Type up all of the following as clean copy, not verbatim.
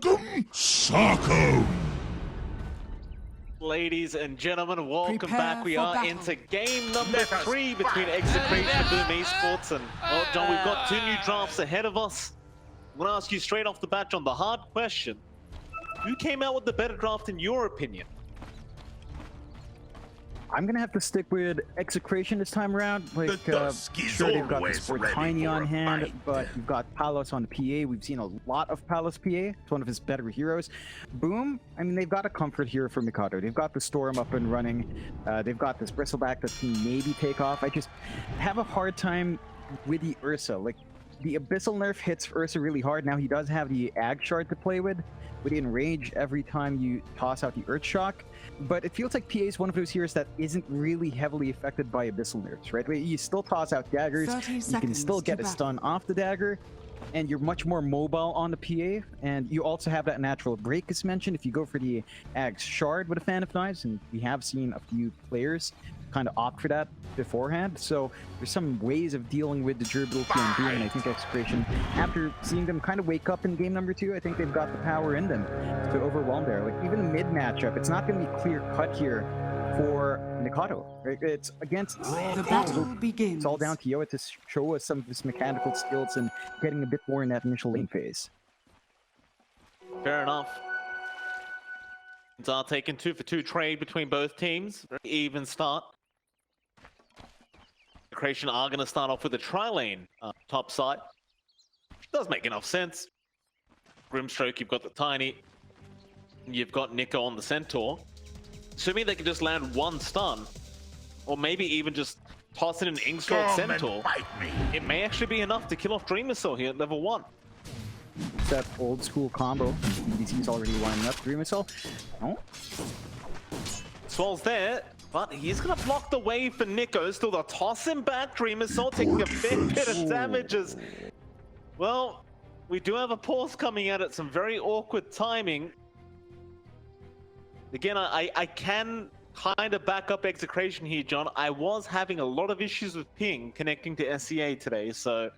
Sock'em, sock'em. Ladies and gentlemen, welcome Prepare back. We for are battle. into game number 3 between Execration and BOOM Esports. And, well, John, we've got 2 new drafts ahead of us. I'm going to ask you straight off the bat, John, the hard question. Who came out with the better draft in your opinion? I'm gonna have to stick with Execration this time around. Like, sure, they've got the sport Tiny on hand, but you've got Palos on the PA. We've seen a lot of Palos PA. It's one of his better heroes. Boom, I mean, they've got a comfort hero for Mikado. They've got the Storm up and running. They've got this Bristleback that can maybe take off. I just have a hard time with the Ursa. Like, the Abyssal nerf hits Ursa really hard. Now he does have the Ag Shard to play with enrage every time you toss out the Earth Shock. But it feels like PA is one of those heroes that isn't really heavily affected by Abyssal nerfs, right? You still toss out daggers, you can still get a stun off the dagger, and you're much more mobile on the PA, and you also have that natural break as mentioned if you go for the Ag's Shard with a Fan of Knives, and we have seen a few players kind of opt for that beforehand. So there's some ways of dealing with the durability on Boom, and I think Execration, after seeing them kind of wake up in game number 2, I think they've got the power in them to overwhelm there. Like, even the mid matchup, it's not going to be clear cut here for Mikado, right? It's against the battle begins. It's all down to Yoa to show us some of his mechanical skills and getting a bit more in that initial lane phase. Fair enough. It's our taken 2-for-2 trade between both teams. Very even start. Execration are going to start off with a tri-lane top side. Does make enough sense. Grimstroke, you've got the Tiny. You've got Nico on the Centaur. Assuming they can just land one stun, or maybe even just toss in an Inkstrike Centaur, it may actually be enough to kill off Dream Missile here at level 1. It's that old school combo. DC's already lining up. Dream Missile. Oh. Swall's there, but he's going to block the way for Nico. Still, they'll toss him back. Dream Missile taking a big bit of damages. Well, we do have a pause coming out at some very awkward timing. Again, I can kind of back up Execration here, John. I was having a lot of issues with ping connecting to SEA today, so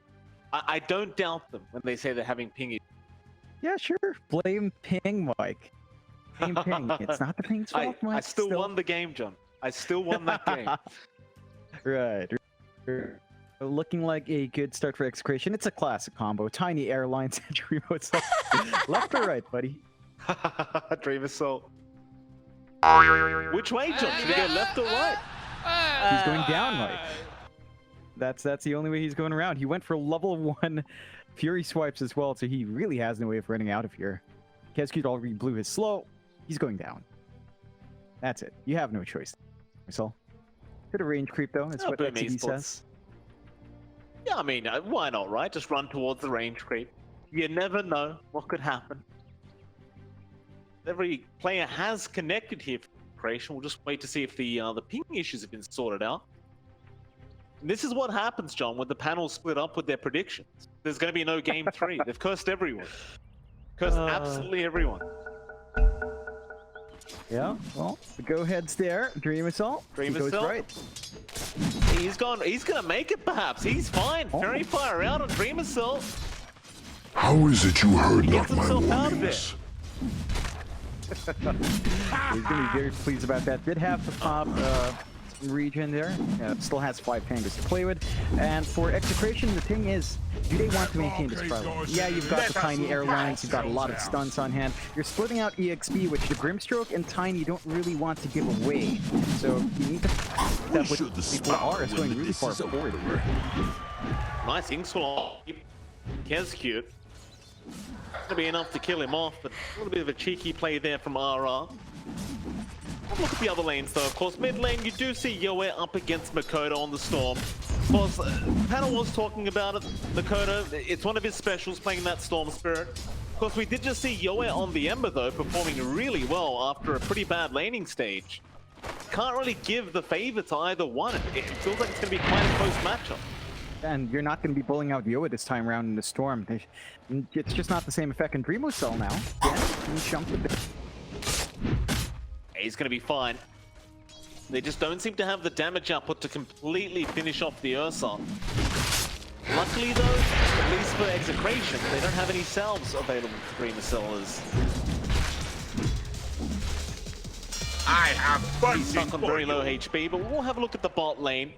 I don't doubt them when they say they're having ping issues. Yeah, sure. Blame ping, Mike. Blame ping. It's not the ping's fault, Mike. I still won the game, John. I still won that game. Right. Looking like a good start for Execration. It's a classic combo. Tiny airlines and remote stuff. Left or right, buddy? Dream Assault. Which way, John? Should we go left or right? He's going down, Mike. That's the only way he's going around. He went for level 1 Fury swipes as well, so he really has no way of running out of here. Kescute already blew his slow. He's going down. That's it. You have no choice. So, bit of range creep though. That's what XD says. Yeah, I mean, why not, right? Just run towards the range creep. You never know what could happen. Every player has connected here for creation. We'll just wait to see if the ping issues have been sorted out. And this is what happens, John, when the panels split up with their predictions. There's going to be no game 3. They've cursed everyone. Cursed absolutely everyone. Yeah, well, the go-ahead's there. Dream Assault. Dream Assault. Assault. Right. He's gone. He's going to make it, perhaps. He's fine. Fairy Fire out on Dream Assault. How is it you heard not my himself out of warnings? He's going to be very pleased about that. Did have to pop some regen there. Still has 5 tangers to play with. And for Execration, the thing is, do they want to maintain this problem? Yeah, you've got the Tiny airlines, you've got a lot of stunts on hand. You're splitting out EXP, which the Grimstroke and Tiny don't really want to give away. So you need to step with people are going really far forward here. Nice Inkswell. Kescute. Gonna be enough to kill him off, but a little bit of a cheeky play there from RR. Look at the other lanes though. Of course, mid lane you do see Yoe up against Makoto on the Storm. Of course, panel was talking about it. Makoto, it's one of his specials, playing that Storm Spirit. Of course, we did just see Yoe on the Ember though, performing really well after a pretty bad laning stage. Can't really give the favor to either one. It feels like it's gonna be quite a close matchup. And you're not going to be bullying out Yoa this time around in the Storm. It's just not the same effect in Dreamo Cell now. Yeah, he jumped a bit. He's going to be fine. They just don't seem to have the damage output to completely finish off the Ursa. Luckily though, at least for Execration, they don't have any salves available for Dreamer Sellers. I have He's bunting stuck on for very you. low HP, but we'll have a look at the bot lane.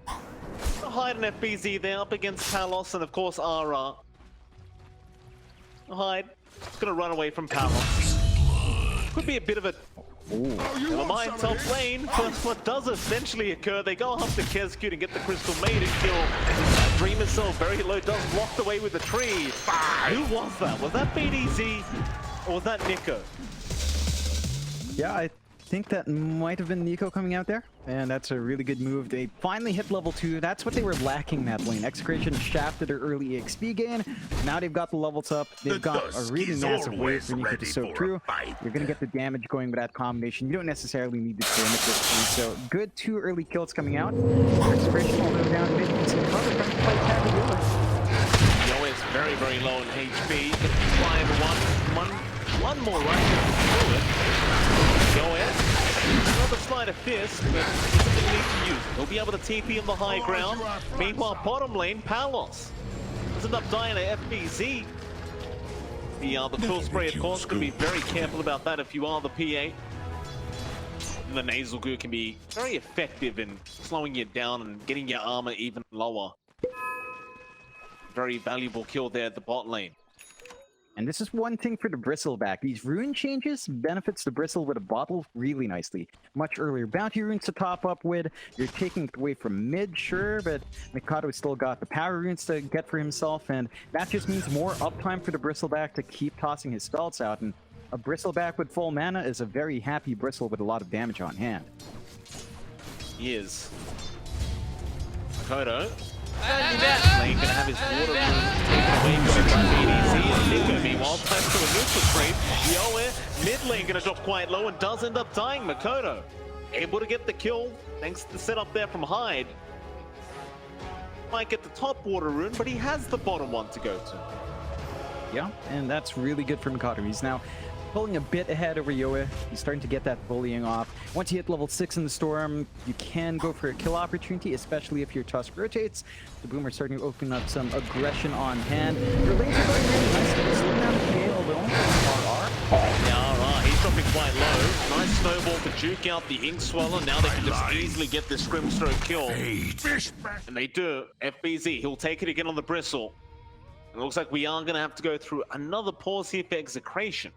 Hyde and FBZ there up against Palos and of course RR. Hyde gonna run away from Palos. Could be a bit of a never mind top lane, but what does eventually occur, they go after Kezcute and get the Crystal Maiden kill. Dreamer Cell very low, does blocked away with the tree. Who was that? Was that BDZ or was that Nico? Yeah, I think that might have been Nico coming out there, and that's a really good move. They finally hit level 2. That's what they were lacking that lane. Execration shafted their early XP gain. Now they've got the levels up. They've got a really massive wave for Nico to soak through. You're going to get the damage going with that combination. You don't necessarily need the damage at this point. So good 2 early kills coming out. Execration all the way down mid. You can see Brother trying to fight Cavalier. Yo is very, very low in HP. Gonna fly one more right. Go in. Another sleight of fist, but he doesn't need to use it. He'll be able to TP on the high ground. Meanwhile, bottom lane, Palos does end up dying to FBZ. The Quill Spray, of course, going to be very careful about that if you are the PA. The Nasal Goo can be very effective in slowing you down and getting your armor even lower. Very valuable kill there at the bot lane. And this is one thing for the Bristleback. These rune changes benefits the Bristle with a bottle really nicely. Much earlier bounty runes to top up with. You're taking it away from mid, sure, but Mikado still got the power runes to get for himself, and that just means more uptime for the Bristleback to keep tossing his spells out. And a Bristleback with full mana is a very happy Bristle with a lot of damage on hand. He is. Mikado. Lane gonna have his water room taken away by BDZ, and Nico meanwhile plans to a neutral trade. Yoe, mid lane gonna drop quite low and does end up dying. Makoto able to get the kill thanks to the setup there from Hyde. Might get the top water rune, but he has the bottom one to go to. Yeah, and that's really good for Mikado. He's now pulling a bit ahead over Yoe. He's starting to get that bullying off. Once you hit level 6 in the Storm, you can go for a kill opportunity, especially if your Tusk rotates. The Boomer starting to open up some aggression on hand. Your lanes are going really nice. Slow down the PA, although RR. Yeah, RR, he's dropping quite low. Nice snowball to juke out the Ink Swallow. Now they can just easily get this Grimstroke kill. And they do. FBZ, he'll take it again on the Bristle. It looks like we are going to have to go through another pause here for Execration.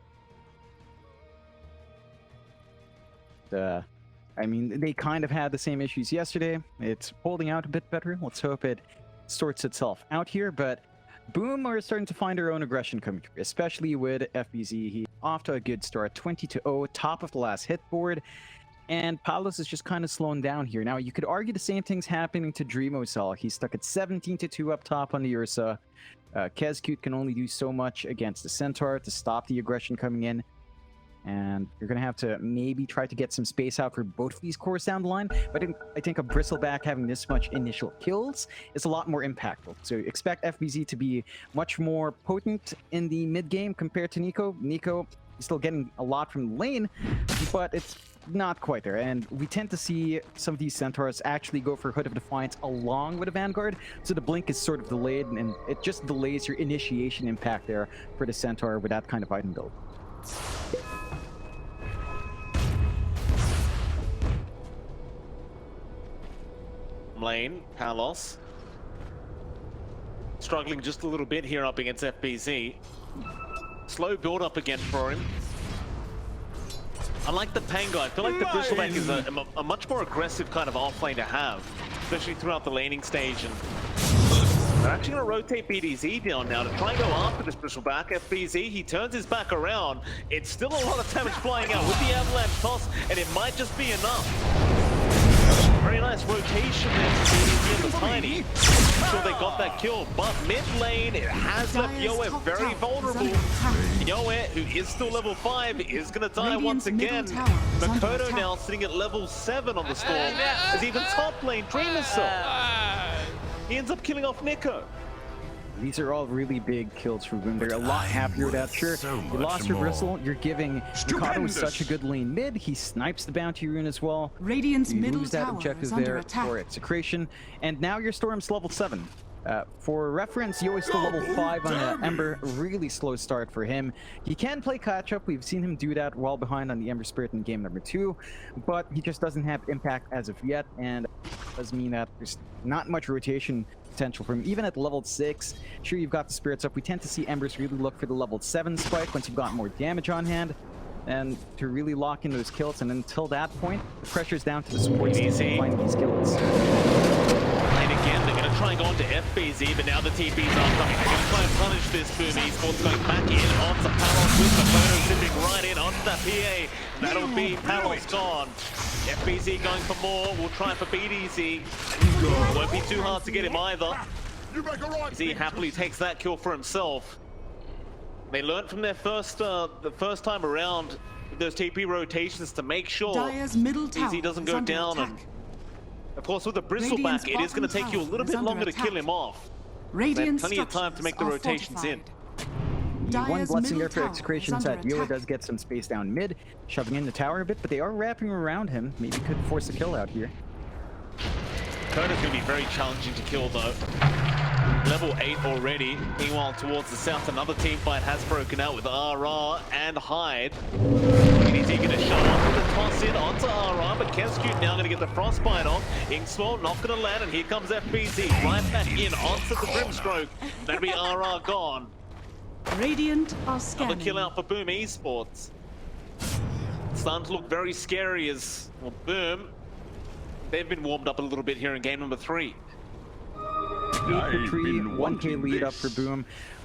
I mean, they kind of had the same issues yesterday. It's holding out a bit better. Let's hope it sorts itself out here. But Boom are starting to find their own aggression coming through, especially with FBZ. He's off to a good start, 20-0, top of the last hit board. And Palos is just kind of slowing down here. Now, you could argue the same thing's happening to Dreamosal. He's stuck at 17-2 up top on the Ursa. Kezcute can only do so much against the Centaur to stop the aggression coming in. And you're going to have to maybe try to get some space out for both of these cores down the line. But I think a Bristleback having this much initial kills is a lot more impactful. So expect FBZ to be much more potent in the mid game compared to Nico. Nico is still getting a lot from the lane, but it's not quite there. And we tend to see some of these Centaurs actually go for Hood of Defiance along with a Vanguard. So the blink is sort of delayed, and it just delays your initiation impact there for the Centaur with that kind of item build. Lane, Palos. Struggling just a little bit here up against FBZ. Slow build up again for him. Unlike the Pango, I feel like the Bristleback is a much more aggressive kind of offlane to have, especially throughout the laning stage. And they're actually going to rotate BDZ down now to try and go after this Bristleback. FBZ, he turns his back around. It's still a lot of damage flying out with the Avalanche toss, and it might just be enough. Very nice rotation there for BDZ and the Tiny. So they got that kill, but mid lane, it has left Yoe very vulnerable. Yoe, who is still level 5, is going to die once again. Makoto now sitting at level 7 on the Storm, as even top lane Dreamer Cell. He ends up killing off Nico. These are all really big kills for Boom. They're a lot happier with that. Sure, you lost your Bristle. You're giving Mikado such a good lane mid. He snipes the bounty rune as well. Radiant's you middle lose that tower objective is under there attack. for Execration. And now your Storm's level 7. For reference, Yo is still level 5 on Ember. Really slow start for him. He can play catch-up. We've seen him do that while behind on the Ember Spirit in game number 2, but he just doesn't have impact as of yet, and does mean that there's not much rotation potential for him. Even at level 6, sure, you've got the Spirits up. We tend to see Embers really look for the level 7 spike once you've got more damage on hand, and to really lock in those kills. And until that point, the pressure's down to the support team to find these kills. And again, they're going to try and go on to FBZ, but now the TPs are coming. They're going to try and punish this Boom Esports, going back in onto Palos with the photo zipping right in onto that PA. That'll be Palos gone. FBZ going for more. We'll try for BDZ. Won't be too hard to get him either. Z happily takes that kill for himself. They learned from their the first time around with those TP rotations to make sure BZ doesn't go down. And of course, with the Bristleback, it is going to take you a little bit longer to kill him off. They have plenty of time to make the rotations in. The one blessing there for Execration is that Yo does get some space down mid, shoving in the tower a bit, but they are wrapping around him. Maybe could force a kill out here. Koda's going to be very challenging to kill though. Level 8 already. Meanwhile, towards the south, another team fight has broken out with RR and Hyde. He's eager to show off with a toss in onto RR, but Kenscute now going to get the frostbite off. Inkswell not going to land, and here comes FBZ right back in onto the Brimstroke. That'll be RR gone. Radiant are scanning. Another kill out for Boom Esports. It's starting to look very scary as well, Boom. They've been warmed up a little bit here in game number 3. 8-3, 1k lead up for Boom.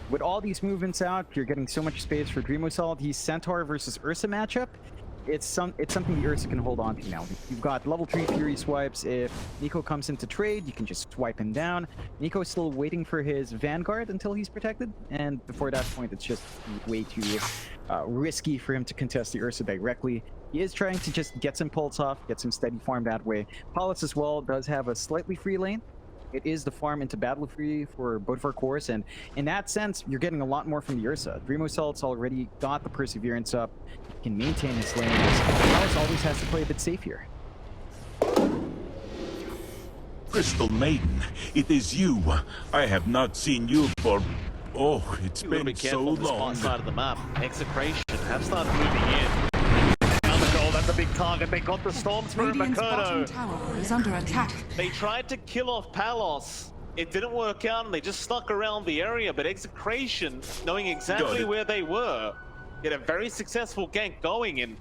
With all these movements out, you're getting so much space for Dream Assault. He's Centaur versus Ursa matchup. It's something the Ursa can hold on to now. You've got level 3 Fury swipes. If Nico comes into trade, you can just swipe him down. Nico's still waiting for his Vanguard until he's protected, and before that point, it's just way too risky for him to contest the Ursa directly. He is trying to just get some pulse off, get some steady farm that way. Paulus as well does have a slightly free lane. It is the farm into battle free for both of our cores, and in that sense, you're getting a lot more from the Ursa. Dream Assault's already got the Perseverance up, he can maintain his lane. Paulus always has to play a bit safe here. Crystal Maiden, it is you. I have not seen you for... Oh, it's been so long. Side of the map. Execration have started moving in. That's a big target. They got the storms for Makoto. Tower is under attack. They tried to kill off Palos. It didn't work out, and they just stuck around the area. But Execration, knowing exactly where they were, get a very successful gank going. And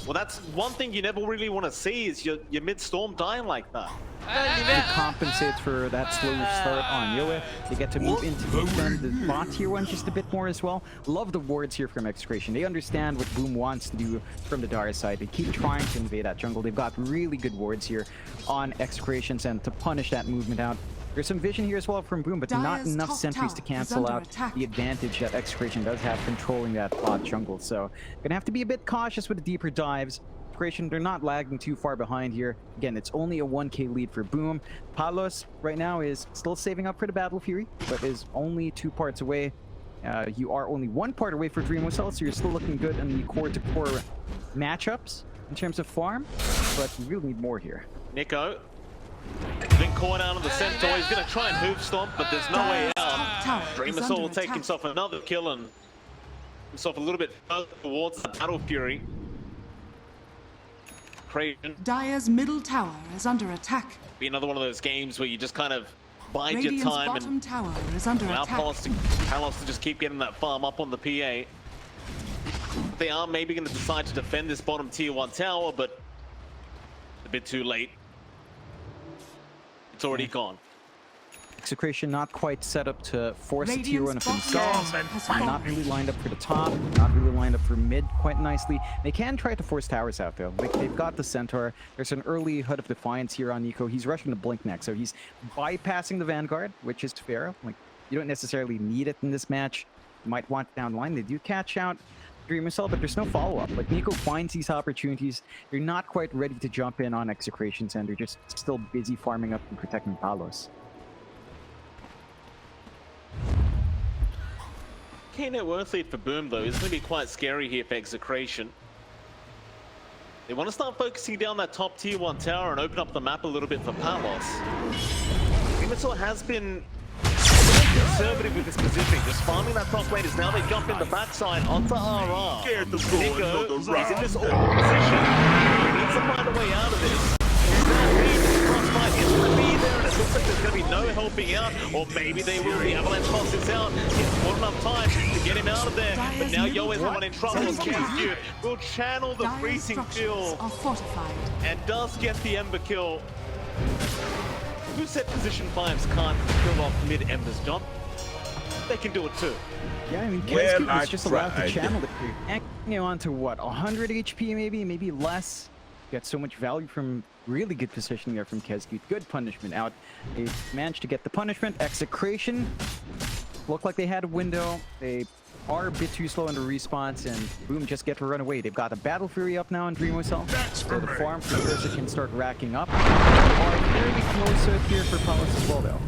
well, that's one thing you never really want to see is your mid-storm dying like that. It compensates for that slower start on Yoa. They get to move into defend the bot tier 1 just a bit more as well. Love the wards here from Execration. They understand what Boom wants to do from the Dara side. They keep trying to invade that jungle. They've got really good wards here on Execrations and to punish that movement out. There's some vision here as well from Boom, but not enough sentries to cancel out the advantage that Execration does have controlling that bot jungle. So gonna have to be a bit cautious with the deeper dives. They're not lagging too far behind here. Again, it's only a 1k lead for Boom. Palos right now is still saving up for the Battle Fury, but is only 2 parts away. You are only 1 part away for Dream Assault, so you're still looking good in the core-to-core matchups in terms of farm, but you really need more here. Nico, been caught out on the Centaur. He's going to try and hoof stomp, but there's no way out. Dream Assault will take himself another kill and himself a little bit further towards the Battle Fury. Dire's middle tower is under attack. Be another one of those games where you just kind of bide Radiant's your time bottom and tower is under allow attack. Palos to just keep getting that farm up on the PA. They are maybe going to decide to defend this bottom tier 1 tower, but a bit too late. It's already gone. Execration not quite set up to force a tier 1 of themselves. Not really lined up for the top, not really lined up for mid quite nicely. They can try to force towers out though. Like they've got the Centaur. There's an early Hood of Defiance here on Nico. He's rushing the Blink next, so he's bypassing the Vanguard, which is fair. Like you don't necessarily need it in this match. You might want down line. They do catch out Dream Assault, but there's no follow-up. Like Nico finds these opportunities. They're not quite ready to jump in on Execrations, and they're just still busy farming up and protecting Palos. Okay, net worth lead for Boom though. It's going to be quite scary here for Execration. They want to start focusing down that top tier 1 tower and open up the map a little bit for Palos. Dream Assault has been conservative with this positioning, just farming that top lane. Is now they jump in the backside onto RR. Scared to go Nico another is in this round. awkward position. He needs to find a way out of this. Crossfire is going to be there, and it looks like there's going to be no helping out, or maybe they will. The Avalanche toss this out. It's not enough time to get him out of there. But now Yo is the one in trouble. Kenzu will channel the Dire freezing structures field are fortified. and does get the Ember kill. Who said position 5s can't kill off mid-Embers, John? They can do it too. Yeah, I mean, Well, Kesku I is just allowed to tried. channel it. Hanging on to what, 100 HP maybe less. Get so much value from really good positioning there from Kesku. Good punishment out. They managed to get the punishment. Execration. Looked like they had a window. They are a bit too slow in the response, and Boom just get to run away. They've got a Battle Fury up now in Dreamo Cell. So the farm for Ursa can start racking up. They are fairly close here for Palos as well, though.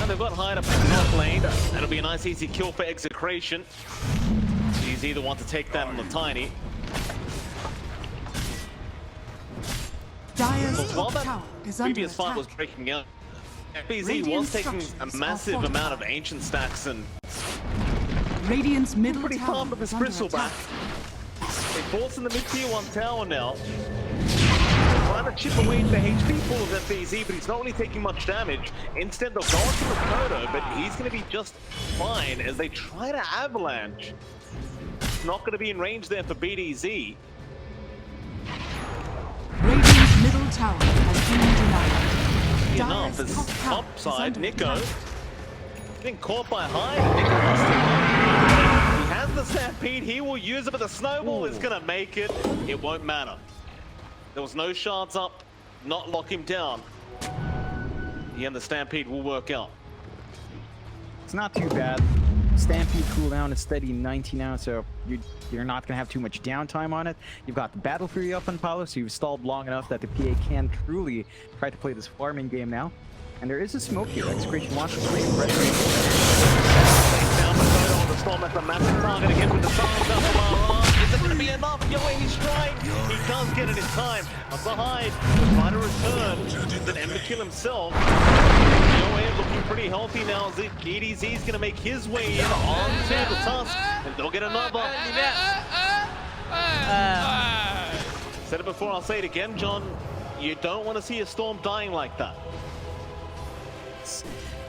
And they've got Hyde up in the top lane. That'll be a nice easy kill for Execration. He's either want to take that on the Tiny. Dire's So while top that tower is under previous fight attack. was breaking out, FBZ Radiant was taking a structures massive are amount of fortified. ancient stacks and Radiant's middle pretty tower farmed with his is under bristleback. attack. They force in the mid-tier 1 tower now. Trying to chip away the HP pool of FBZ, but he's not really taking much damage. Instead, they'll go onto the Kodo, but he's going to be just fine as they try to avalanche. Not going to be in range there for BDZ. Radiant's middle tower has been denied. Enough Dire's as top tower top is side, under Nico attack. getting caught by Hyde. Nico has to he has the stampede, he will use it, but the snowball is gonna make it. It won't matter. There was no shards up, not lock him down. Yeah, and the stampede will work out. It's not too bad. Stampede cooldown is steady 90 now, so you're not going to have too much downtime on it. You've got the Battle Fury up on Paolo, so you've stalled long enough that the PA can truly try to play this farming game now. And there is a smoke here. Execration wants to swing. Down the Kodo on the storm, that's a massive target again with the stars up from RR. Is it gonna be enough? Yo, he's trying. He does get it in time. Up the Hyde, trying to return. Then Ember kill himself. Yo, looking pretty healthy now. EDZ's gonna make his way in onto the Tusk, and they'll get another. Said it before, I'll say it again, John. You don't want to see a storm dying like that.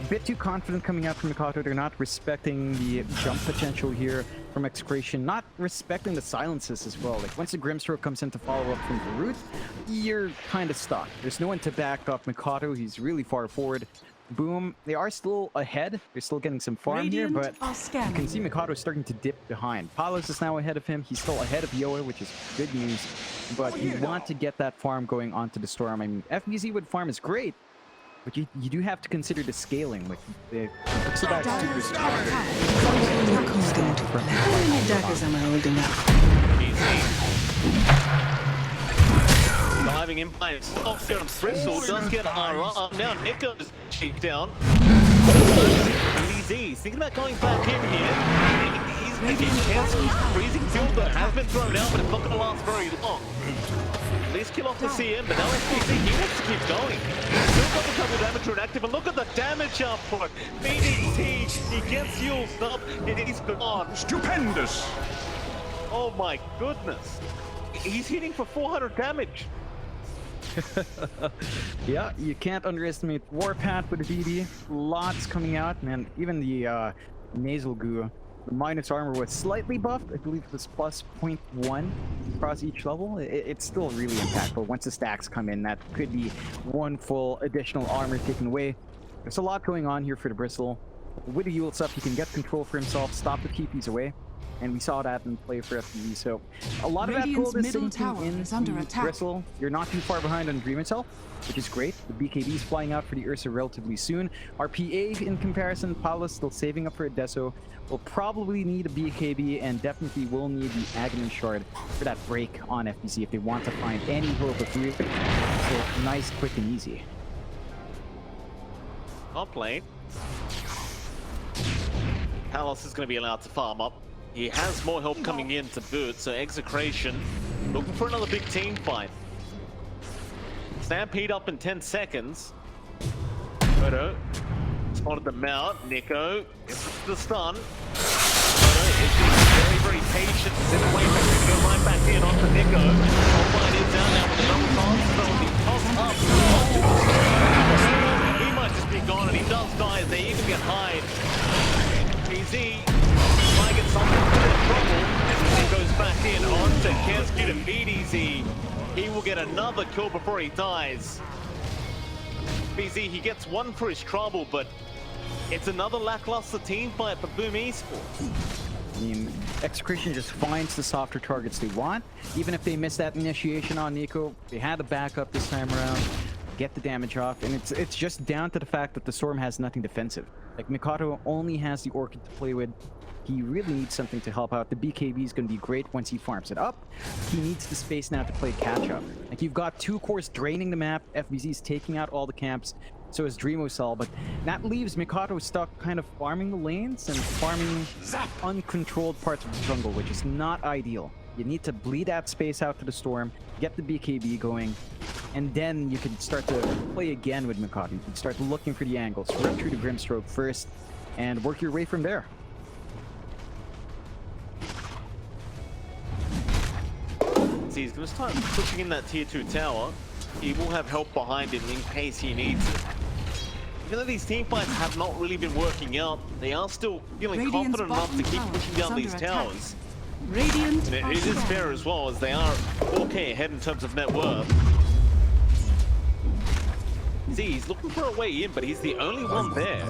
A bit too confident coming out from Mikado. They're not respecting the jump potential here from Execration, not respecting the silences as well. Like, once the Grimstroke comes in to follow up from the root, you're kind of stuck. There's no one to back up Mikado. He's really far forward. Boom, they are still ahead. They're still getting some farm here, Radiant but are you scanning. can see Mikado starting to dip behind. Palos is now ahead of him. He's still ahead of Yoa, which is good news. But you want to get that farm going onto the Storm. I mean, FBZ wood farm is great, but you do have to consider the scaling. Like, the Pixelback Dire's Super top is tower is under attack. How many daggers am I holding up? Diving in by himself there, and Bristle does get RR. Now Nico's cheek down. EDZ thinking about going back in here. He's again freezing field that has been thrown out, but it's not going to last very long. At least kill off the CM, but now SPC, he wants to keep going. Still got the double damage rune active, and look at the damage output. BDT, he gets used up, and he's gone. Stupendous! Oh my goodness. He's hitting for 400 damage. Yeah, you can't underestimate Warpath with the BD. Lots coming out, man. Even the nasal goo. The minus armor was slightly buffed. I believe it was plus 0.1 across each level. It's still really impactful. Once the stacks come in, that could be one full additional armor taken away. There's a lot going on here for the Bristle. With the Yulet's up, he can get control for himself, stop the TPs away. And we saw that in play for FBZ. So a lot of that Radiant's gold is middle sinking tower in is under the attack. Bristle. You're not too far behind on Dream itself, which is great. The BKB is flying out for the Ursa relatively soon. Our PA in comparison, Palos still saving up for a Deso. Will probably need a BKB and definitely will need the Aghanim Shard for that break on FBZ if they want to find any hope of real. So nice, quick, and easy. Top lane. Palos is going to be allowed to farm up. He has more help coming in to boot, so Execration looking for another big team fight. Stampede up in 10 seconds. Kodo spotted them out. Nico gets the stun. Is being very patient. Sit away from him. Go right back in onto Nico. Top is down now with the double toss. So he tossed up onto the screen. He might just be gone, and he does die. They even get Hyde. PZ try to get something for their trouble, and then goes back in onto Kesky to BDZ. He will get another kill before he dies. BZ, he gets one for his trouble, but it's another lackluster team fight for Boom Esports. I mean, Execration just finds the softer targets they want. Even if they miss that initiation on Nico, they had a backup this time around, get the damage off, and it's just down to the fact that the Storm has nothing defensive. Like, Mikado only has the Orchid to play with. He really needs something to help out. The BKB is going to be great once he farms it up. He needs the space now to play catch-up. Like, you've got two cores draining the map. FBZ is taking out all the camps. So is Dreamosol, but that leaves Mikado stuck kind of farming the lanes and farming uncontrolled parts of the jungle, which is not ideal. You need to bleed that space out to the Storm, get the BKB going, and then you can start to play again with Mikado. You can start looking for the angles, rip through the Grimstroke first, and work your way from there. So he's going to start pushing in that tier 2 tower. He will have help behind him in case he needs it. Even though these team fights have not really been working out, they are still feeling confident enough to keep pushing down these towers. Radiant And it is fair as well, as they are 4k ahead in terms of net worth. See, he's looking for a way in, but he's the only one there.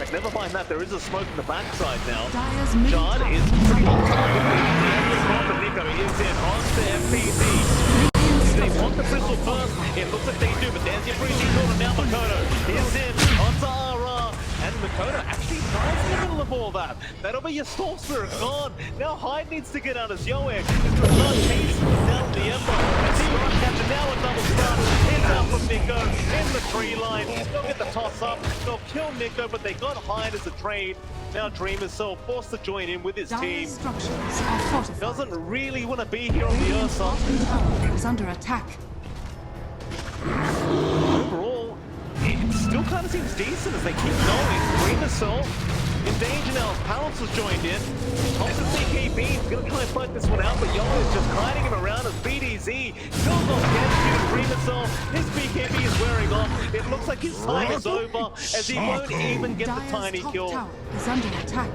Like, never mind that, there is a smoke in the backside now. Jard is pretty on target. Nico is in onto FPZ. They want the Bristol first. It looks like they do, but there's your breaching corner now. Makoto is in onto RR. And Makoto actually dies in the middle of all that. That'll be your Storm Spirit gone. Now Hyde needs to get out as Yoek. He's going to start chasing down the Ember. And see what catching now a double stun. It's out from Nico in the tree line. They'll get the toss up. They'll kill Nico, but they got Hyde as a trade. Now Dreamosol forced to join in with his team. Doesn't really want to be here on the Ursa. Is under attack. Overall, it still kind of seems decent as they keep going. Dreamosol in danger now. Palos has joined in. Tops of BKB. He's going to try and fight this one out, but Young is just hiding him around as BDZ. Kills off Dreamosol. His BKB is wearing off. It looks like his time is over as he won't even get the tiny kill. Is under attack.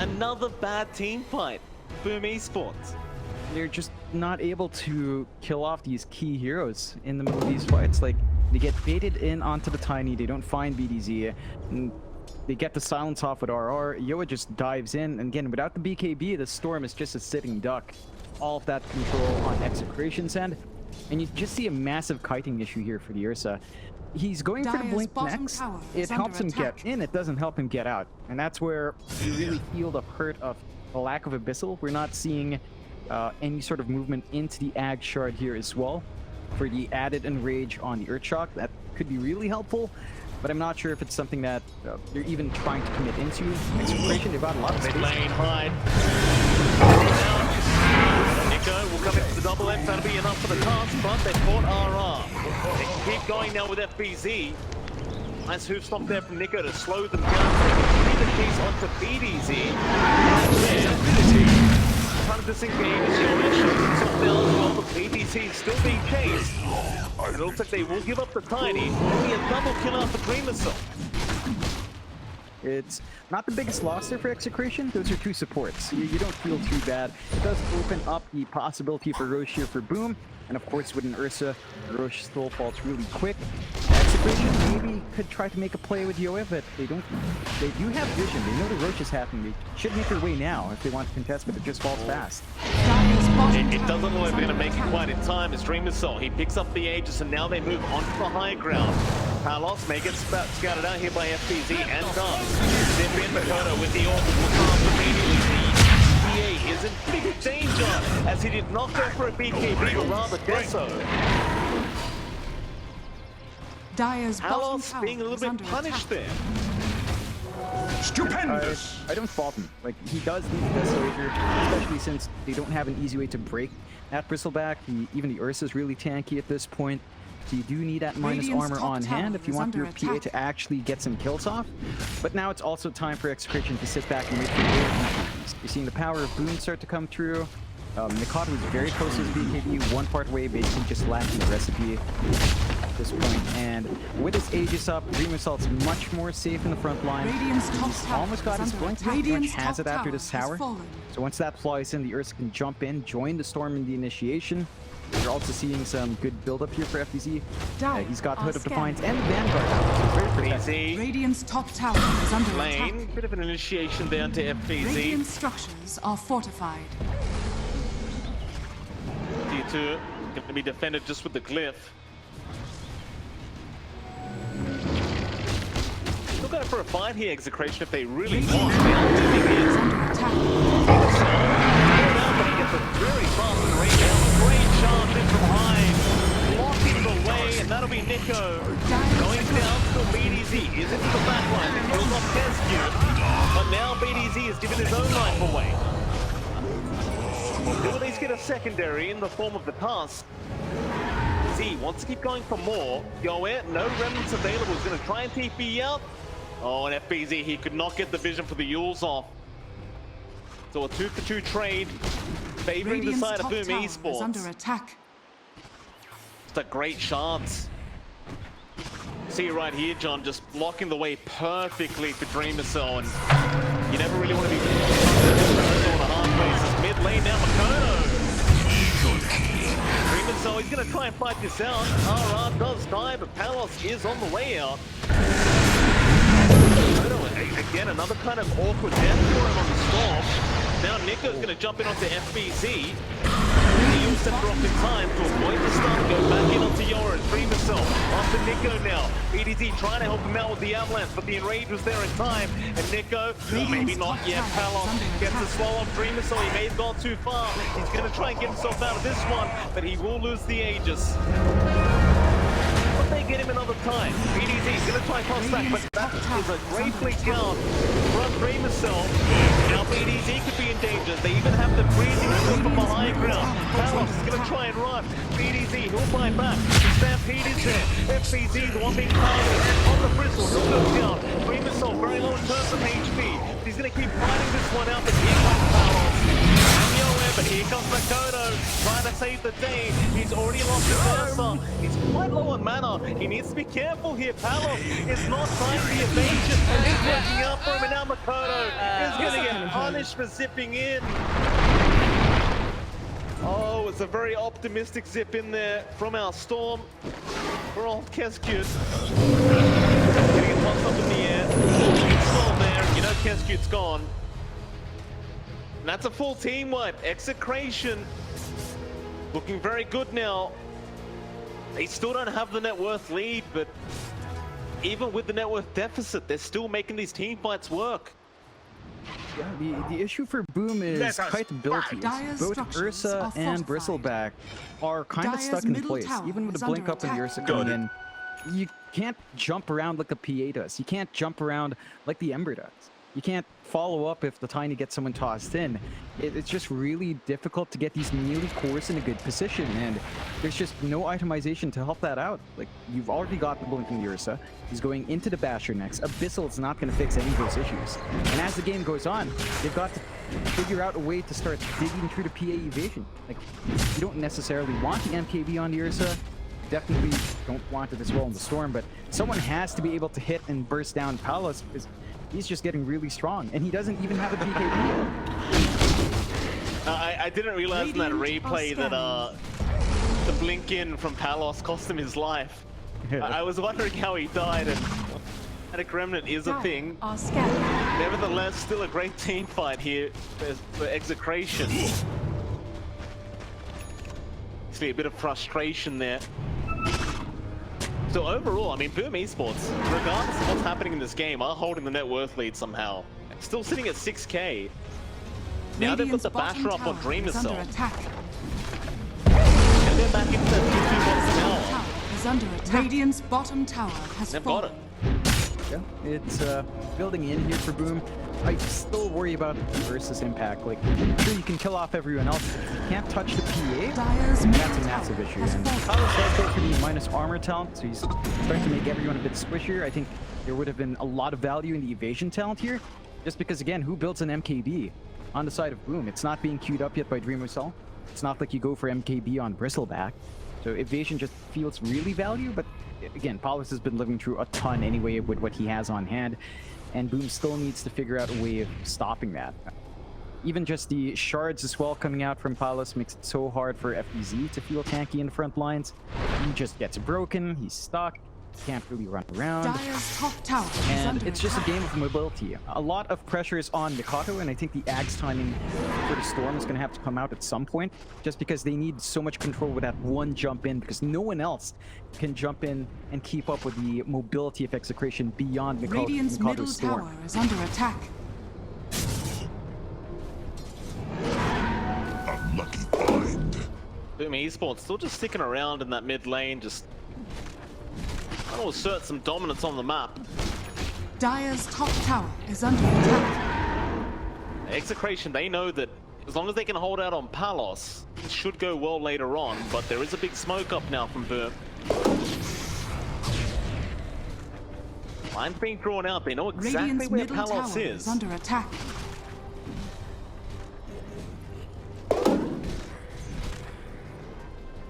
Another bad team fight. Boom Esports. They're just not able to kill off these key heroes in the middle of these fights. Like, they get baited in onto the Tiny, they don't find BDZ, and they get the silence off with RR. Yoa just dives in, and again, without the BKB, the Storm is just a sitting duck. All of that control on Execration's end, and you just see a massive kiting issue here for the Ursa. He's going for the blink next. It helps him get in, it doesn't help him get out. And that's where you really feel the hurt of the lack of Abyssal. We're not seeing any sort of movement into the Ag Shard here as well. For the added enrage on the Earthshock, that could be really helpful, but I'm not sure if it's something that they're even trying to commit into. Execration, they've got a lot of space. Mid-lane, Hyde. Nico will come into the double F, that'll be enough for the task, but they caught RR. They keep going now with FBZ. Nice hoof stop there from Nico to slow them down. Leave the chase onto BDZ. Trying to disengage as Yoichi shows himself down as well, but BDC is still being chased. It looks like they will give up the Tiny. Only a double kill out for Dreamosol. It's not the biggest loss there for Execration. Those are two supports. You don't feel too bad. It does open up the possibility for Roche here for Boom. And of course, with an Ursa, Roche still falls really quick. Execration maybe could try to make a play with Yoev, but they don't. They do have vision. They know the Roche is happening. They should make their way now if they want to contest, but it just falls fast. It doesn't look like they're going to make it quite in time as Dreamosol. He picks up the Aegis, and now they move onto the high ground. Palos may get scouted out here by FBZ and does. Zip in Makoto with the orbital pass immediately. PA is in pretty good danger as he did not go for a BKB, or rather Deso. Palos being a little bit punished there. Stupendous! I don't fault him. Like, he does need this over, especially since they don't have an easy way to break that Bristleback. Even the Ursa is really tanky at this point. So you do need that minus Radiant's armor top on tower hand if you is want under your PA attack. to actually get some kills off. But now it's also time for Execration to sit back and wait for their defense. You're seeing the power of Boom start to come through. Mikado was very close to his BKB, one part way, basically just lacking the recipe at this point. And with his Aegis up, Dream Assault's much more safe in the front line. Radiant's top He's tower almost got is his under blink, attack. pretty much Radiant's has top it after this tower has tower. fallen. So once that flies in, the Ursa can jump in, join the Storm in the initiation. You're also seeing some good build-up here for FBZ. He's got Hood of Defiance and the Vanguard out, so it's very protected. FBZ Radiant's top tower is under lane, attack. bit of an initiation down to FBZ. Radiant structures are fortified. D2 going to be defended just with the glyph. Still going for a fight here, Execration, if they really want. They are moving in. Is under attack. But he gets a very fast range down. Great shot in from Hyde. Blocking the way, and that'll be Nico. Going down to BDZ. Is into the back line. He kills off Kescu. But now BDZ has given his own life away. Will they get a secondary in the form of the Tusk? Z wants to keep going for more. Go in, no remnants available. He's going to try and TP out. Oh, and FBZ, he could not get the vision for the Yules off. So a 2-for-2 trade, favoring the Radiant's side of top Boom tower is Esports. under attack. Just a great chance. See right here, John, just blocking the way perfectly for Dreamercell, and you never really want to be on a half basis. Mid lane now, Makoto. Dreamercell, he's going to try and fight this out. RR does die, but Palos is on the way out. Again, another kind of awkward death for him on the Storm. Now Nico's going to jump in onto FBZ. He also dropped in time to avoid the stun, go back in onto Yora and Dreamercell. Onto Nico now. BDZ trying to help him out with the Avalanche, but the Enrage was there in time. And Nico, maybe not yet. Palos gets a swallow of Dreamercell. He may have gone too far. He's going to try and get himself out of this one, but he will lose the Aegis. But they get him another time. BDZ is going to try and toss back, but that is a great flick down from Dreamercell. Now BDZ could be in danger. They even have the breathing still from the high ground. Palos is going to try and run. BDZ, he'll fight back. Stampede is there. FBZ, the one being targeted on the bristle. He'll go down. Dreamercell very low in terms of HP. He's going to keep fighting this one out, but here comes Palos. But here comes Makoto trying to save the day. He's already lost his Ursa. He's quite low on mana. He needs to be careful here. Palos is not trying the evasion. And it's working out for him. And now Makoto is going to get punished for zipping in. Oh, it's a very optimistic zip in there from our Storm. For old Kescute. Getting it tossed up in the air. It's still there. You know Kescute's gone. And that's a full team wipe. Execration looking very good now. They still don't have the net worth lead, but even with the net worth deficit, they're still making these team fights work. Yeah, the issue for Boom is kite abilities. Both Ursa and Bristleback are kind of stuck in place. Even with the blink up and the Ursa coming in, you can't jump around like a PA does. You can't jump around like the Ember does. You can't follow up if the Tiny gets someone tossed in. It's just really difficult to get these melee cores in a good position, and there's just no itemization to help that out. Like, you've already got the blinking Ursa. He's going into the Basher next. Abyssal is not going to fix any of those issues. And as the game goes on, they've got to figure out a way to start digging through the PA evasion. Like, you don't necessarily want the MKB on the Ursa. Definitely don't want it as well in the Storm, but someone has to be able to hit and burst down Palos, because he's just getting really strong, and he doesn't even have a BKB. I didn't realize in that replay that the blink in from Palos cost him his life. I was wondering how he died, and Static Remnant is a thing. Nevertheless, still a great team fight here for Execration. See a bit of frustration there. So overall, I mean, Boom Esports, regardless of what's happening in this game, are holding the net worth lead somehow. Still sitting at 6k. Now they've got the Basher up on Dreamercell. And they're back into that 2-2 box now. Radiant's bottom tower has They've got fallen. it. Yeah, it's building in here for Boom. I still worry about versus impact. Like, sure, you can kill off everyone else, but if you can't touch the PA, Dyer's that's a massive issue. And Carlos does go for the minus armor talent, so he's starting to make everyone a bit squishier. I think there would have been a lot of value in the evasion talent here, just because, again, who builds an MKB on the side of Boom? It's not being queued up yet by Dreamusel. It's not like you go for MKB on Bristleback. So evasion just feels really value, but again, Paulus has been living through a ton anyway with what he has on hand, and Boom still needs to figure out a way of stopping that. Even just the shards as well coming out from Paulus makes it so hard for FBZ to feel tanky in the front lines. He just gets broken, he's stuck, can't really run around. Dyer's top tower is And under it's just a attack. game of mobility. A lot of pressure is on Mikado, and I think the Axe timing for the Storm is going to have to come out at some point, just because they need so much control with that one jump in, because no one else can jump in and keep up with the mobility of Execration beyond Radiant's middle Mikado's Storm. tower is under attack. Unlucky find. Boom Esports still just sticking around in that mid lane, just trying to assert some dominance on the map. Dyer's top tower is under attack. Execration, they know that as long as they can hold out on Palos, it should go well later on, but there is a big smoke up now from Boom. Line's being drawn out, they know exactly Radiant's where middle Palos tower is. is under attack.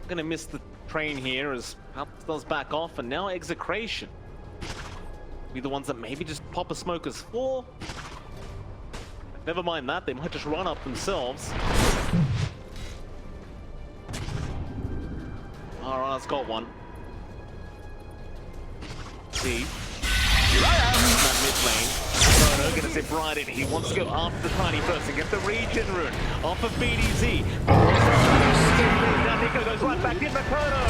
Gonna miss the train here as Palos does back off, and now Execration be the ones that maybe just pop a smoker's 4. Never mind that, they might just run up themselves. RR's got one. See. That mid lane. Chrono gonna zip right in. He wants to go after the tiny first and get the regen rune off of BDZ. Now Nico goes right back in Chrono.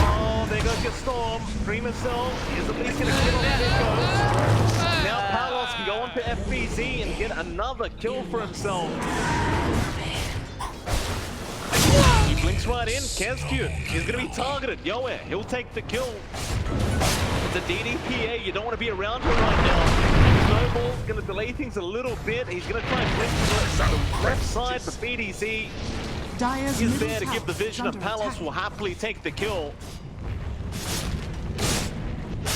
Oh, there goes your Storm. Dreamusel is at least gonna kill off Nico. Now Palos can go on to FBZ and get another kill for himself. He blinks right in. Kescute is gonna be targeted. Yoe, he'll take the kill. It's a DDPA, you don't want to be around her right now. Snowball's going to delay things a little bit. He's going to try and blink to the left side for BDC. Dyer's He's middle there to give the tower is vision, and under Palos attack. will happily take the kill.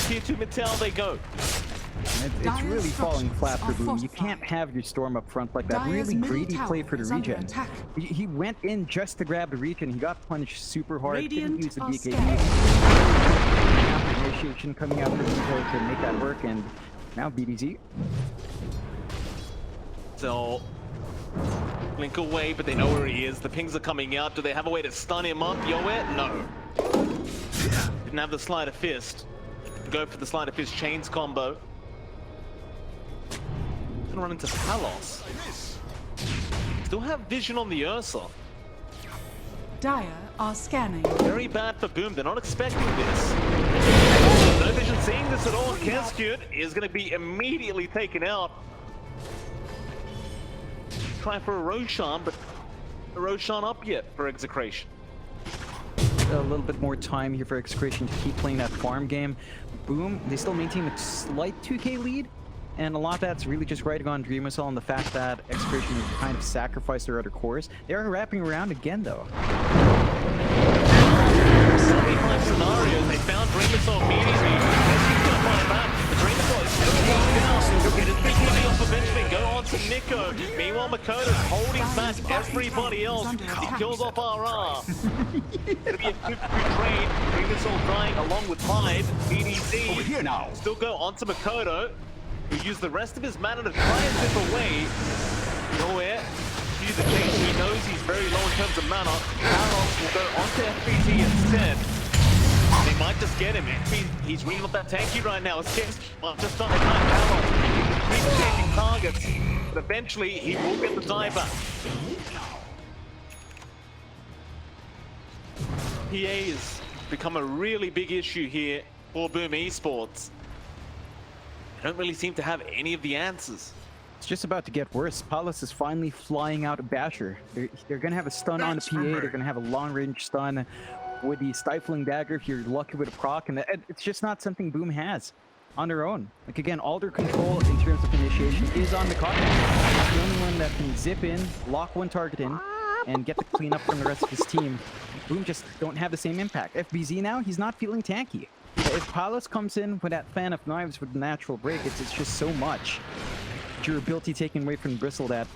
Tier 2 mid tower they go. It's Dyer's really falling flat for structures Boom. are You can't have your Storm up front like that. Dyer's Really middle greedy play tower for the is under regen. attack. He went in just to grab the regen. He got punished super hard. Radiant Didn't use the are BKB. scared. Initiation coming out from Nico to make that work, and now BDZ. So, blink away, but they know where he is. The pings are coming out. Do they have a way to stun him up? Yoet? No. Didn't have the sleight of fist. Go for the sleight of fist chains combo. Gonna run into Palos. Still have vision on the Ursa. Dyer are scanning. Very bad for Boom. They're not expecting this. No vision seeing this at all. Kescute is going to be immediately taken out. Try for a Roshan, but a Roshan up yet for Execration. A little bit more time here for Execration to keep playing that farm game. Boom, they still maintain a slight 2k lead, and a lot of that's really just riding on Dreamusel and the fact that Execration kind of sacrificed their other cores. They are wrapping around again, though. 75 scenarios, they found Dreamusel immediately. He's gonna find back. The Dreamusel is still going down. He'll get his big money off eventually, go on to Nico. Meanwhile, Makoto's holding back everybody else. He kills off RR. It'll be a good trade. Dreamusel dying along with Hyde. BDC Over here now. still go on to Makoto, who used the rest of his mana to try and zip away. Nowhere. Use the case, he knows he's very low in terms of mana. Palos will go onto FBZ instead. They might just get him. He's reading up that tanky right now. It's just not enough. Palos keeps changing targets, but eventually he will get the diver. PA has become a really big issue here for Boom Esports. They don't really seem to have any of the answers. It's just about to get worse. Palos is finally flying out of Basher. They're going to have a stun on the PA. They're going to have a long-range stun with the Stifling Dagger if you're lucky with a proc, and it's just not something Boom has on their own. Like again, all their control in terms of initiation is on the Kata. He's the only one that can zip in, lock one target in, and get the cleanup from the rest of his team. Boom just don't have the same impact. FBZ now, he's not feeling tanky. If Palos comes in with that fan of knives with the natural break, it's just so much durability taken away from Bristle that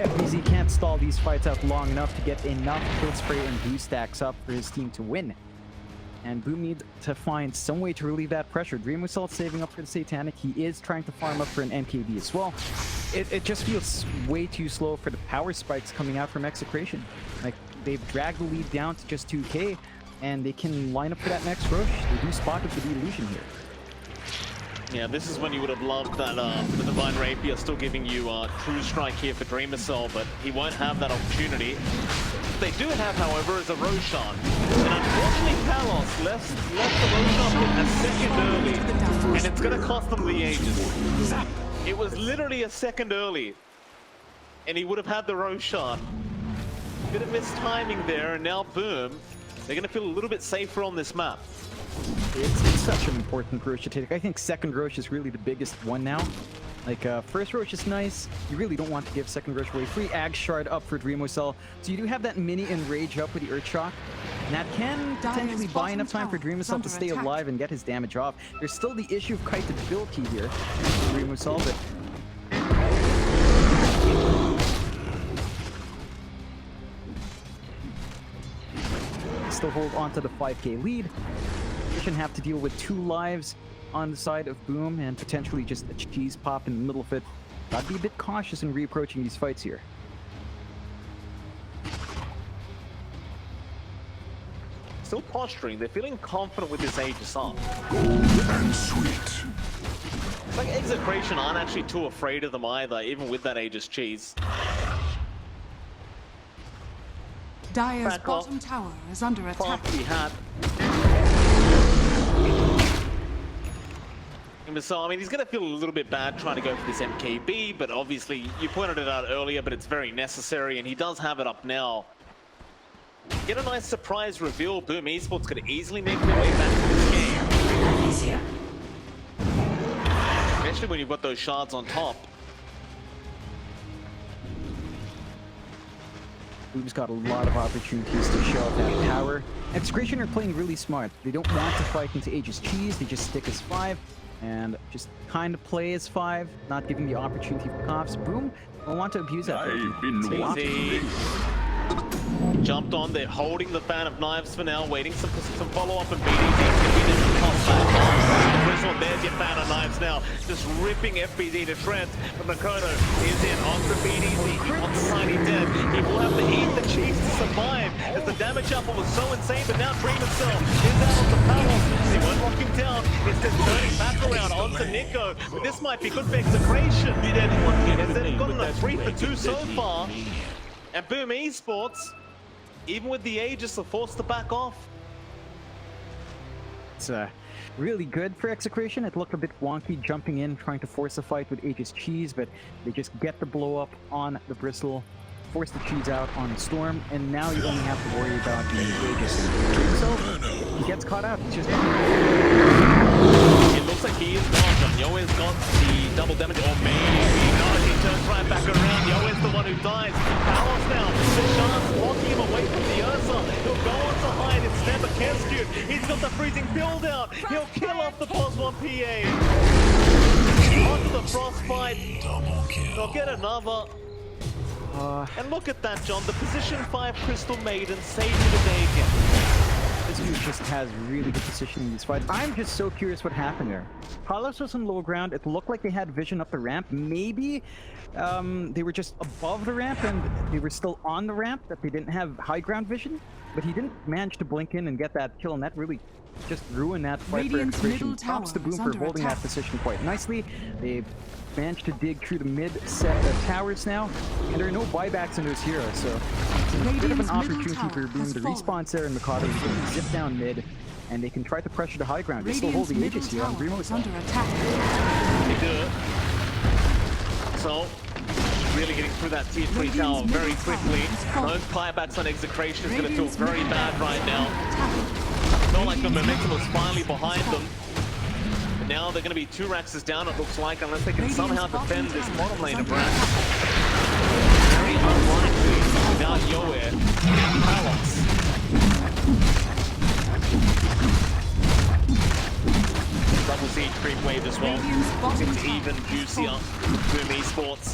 FBZ can't stall these fights out long enough to get enough kill spray and boost stacks up for his team to win. And Boom needs to find some way to relieve that pressure. Dreamusel saving up for the Satanic. He is trying to farm up for an MKB as well. It just feels way too slow for the power spikes coming out from Execration. Like, they've dragged the lead down to just 2k, and they can line up for that next rush. They do spot it for the illusion here. Yeah, this is when you would have loved that the Divine Rapier still giving you True Strike here for Dreamusel, but he won't have that opportunity. What they do have, however, is a Roshan. And unfortunately, Palos left the Roshan a second early, and it's going to cost them the Aegis. It was literally a second early, and he would have had the Roshan. Bit of mistiming there, and now Boom, they're going to feel a little bit safer on this map. It's such an important Roche to take. I think second Roche is really the biggest one now. Like, first Roche is nice. You really don't want to give second Roche away. Free Ag Shard up for Dreamusel. So you do have that mini Enrage up with the Earth Shock. And that can potentially buy enough time for Dreamusel to stay alive and get his damage off. There's still the issue of kiteability here for Dreamusel, but still hold on to the 5k lead. Shouldn't have to deal with 2 lives on the side of Boom and potentially just a cheese pop in the middle of it. Gotta be a bit cautious in reapproaching these fights here. Still posturing, they're feeling confident with this Aegis up. And sweet. It's like Execration aren't actually too afraid of them either, even with that Aegis cheese. Dire's bottom tower is under attack. So, I mean, he's going to feel a little bit bad trying to go for this MKB, but obviously, you pointed it out earlier, but it's very necessary, and he does have it up now. Get a nice surprise reveal. Boom Esports could easily make their way back to this game. Especially when you've got those shards on top. Boom's got a lot of opportunities to show off that power. Execration are playing really smart. They don't want to fight into Aegis cheese, they just stick as 5. And just kind of play as 5, not giving the opportunity for cops. Boom, don't want to abuse that. I've been watching. Jumped on, they're holding the fan of knives for now, waiting some follow-up and BDZ. There's your fan of knives now, just ripping FBZ to shreds. But Makoto is in on the BDZ, on the tiny dead. He will have to eat the cheese to survive, as the damage apple was so insane, but now Dreamusel is out of the Palos. They won't lock him down, it's just turning back around onto Nico. But this might be good for Execration. They've gotten a 3 for 2 so far. And Boom Esports, even with the Aegis, are forced to back off. It's really good for Execration. It looked a bit wonky jumping in, trying to force a fight with Aegis cheese, but they just get the blow up on the Bristle, force the cheese out on the Storm, and now you only have to worry about the Aegis. So he gets caught out. He's just it looks like he is gone. Yo has got the double damage, or maybe not. He turns right back around. Yo is the one who dies. Palos now, the shards blocking him away from the Ursa. He'll go on to hide instead, but Kescute, he's got the freezing build out. He'll kill off the +1 PA. Onto the frostbite. They'll get another. And look at that, John. The position 5 Crystal Maiden saving the day again. This dude just has really good positioning in these fights. I'm just so curious what happened there. Palos was on low ground. It looked like they had vision up the ramp. Maybe they were just above the ramp and they were still on the ramp, that they didn't have high ground vision. But he didn't manage to blink in and get that kill, and that really just ruined that fight for Execration. Props to Boom for holding that position quite nicely. They've managed to dig through the mid-set towers now, and there are no buybacks in those heroes, so it's a bit of an opportunity for Boom to respawn Sarah and Mikado. He's going to zip down mid, and they can try to pressure the high ground. They still hold the Aegis here on Dreamusel. They do it. So, really getting through that tier 3 tower very quickly. No buybacks on Execration is going to feel very bad right now. Not like the momentum was finally behind them. now they're going to be 2 Raxes down, it looks like, unless they can Radiant's somehow bottom defend this tower bottom is lane of under Rax. attack. Very unlikely without Yoe and Palos. Double siege creep wave as well. Radiant's bottom It's tower even is juicier. fallen. Boom Esports.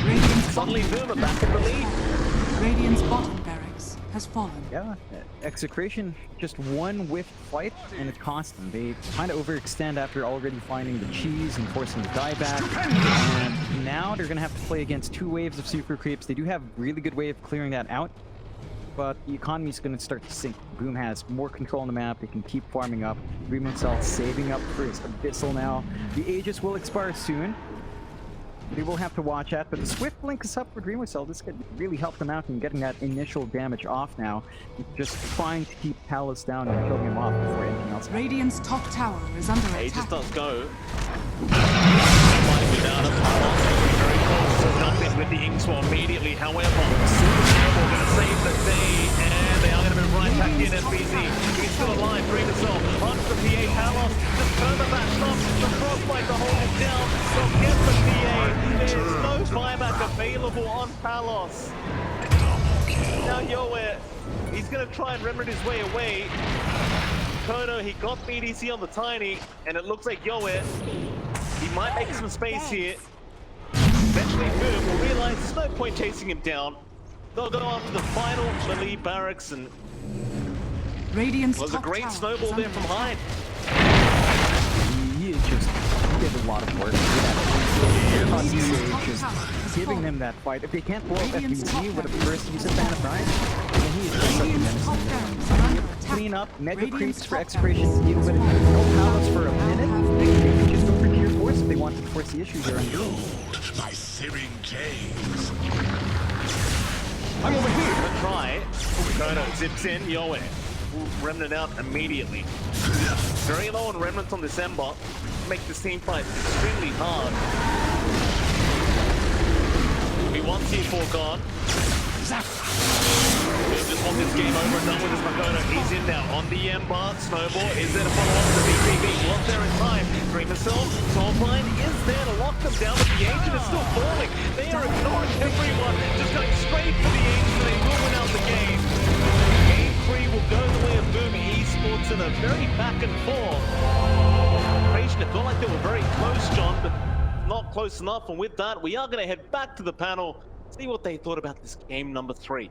Radiant's Suddenly bottom Boom are back in the lead. Radiant's bottom barracks has fallen. Yeah, Execration, just one whiff fight, and it cost them. They kind of overextend after already finding the cheese and forcing the die back. And now they're going to have to play against 2 waves of super creeps. They do have a really good way of clearing that out, but the economy is going to start to sink. Boom has more control on the map. They can keep farming up. Remoncel saving up for his Abyssal now. The Aegis will expire soon. They will have to watch out, but the Swift Link is up for Dreamcell. This could really help them out in getting that initial damage off now. Just trying to keep Palos down and kill him off before anything else happens. Radiant's top tower is under Aegis attack. does go. Might be down at Palos. Very close to jump in with the Inkswell immediately. However, Snowball going to save the day, and they are going to move right back in SBZ. He's still alive, Dreamcell. Onto the PA, Palos. Just turn the back up. The Frostbite to hold it down. They'll get the PA. There's no buyback available on Palos. Now Yoe, he's going to try and remnant his way away. Kono, he got BDC on the Tiny, and it looks like Yoe, he might make some space here. Eventually Boom will realize there's no point chasing him down. They'll go after the final melee barracks, and Radiant's was a top great tower snowball is there under from attack. Hyde. He did a lot of work. Just giving them that fight. If they can't blow up FBZ with a first use of Fan of Pride, then he is just such a Radiant's top menace. barracks are under attack. Clean up, mega Radiant's creeps for top Execration barracks to deal with it. is No fallen. Palos for a minute. They can just go for tier 4s if they want to force the issues here on Doom. My searing gaze. I'm over here. Gonna try. Kono zips in. Yoe will remnant out immediately. Very low on remnants on this Ember. Make this team fight extremely hard. We want C4 gone. We just want this game over and done with this Makoto. He's in now on the Ember. Snowball is there to follow up the BKB. Not there in time. Dreamcell, Soulblind is there to lock them down, but the Ancient is still falling. They are ignoring everyone. Just going straight for the Ancient. They will win out the game. Game 3 will go the way of Boom Esports in a very back and forth. It felt like they were very close, John, but not close enough. And with that, we are going to head back to the panel, see what they thought about this game number 3.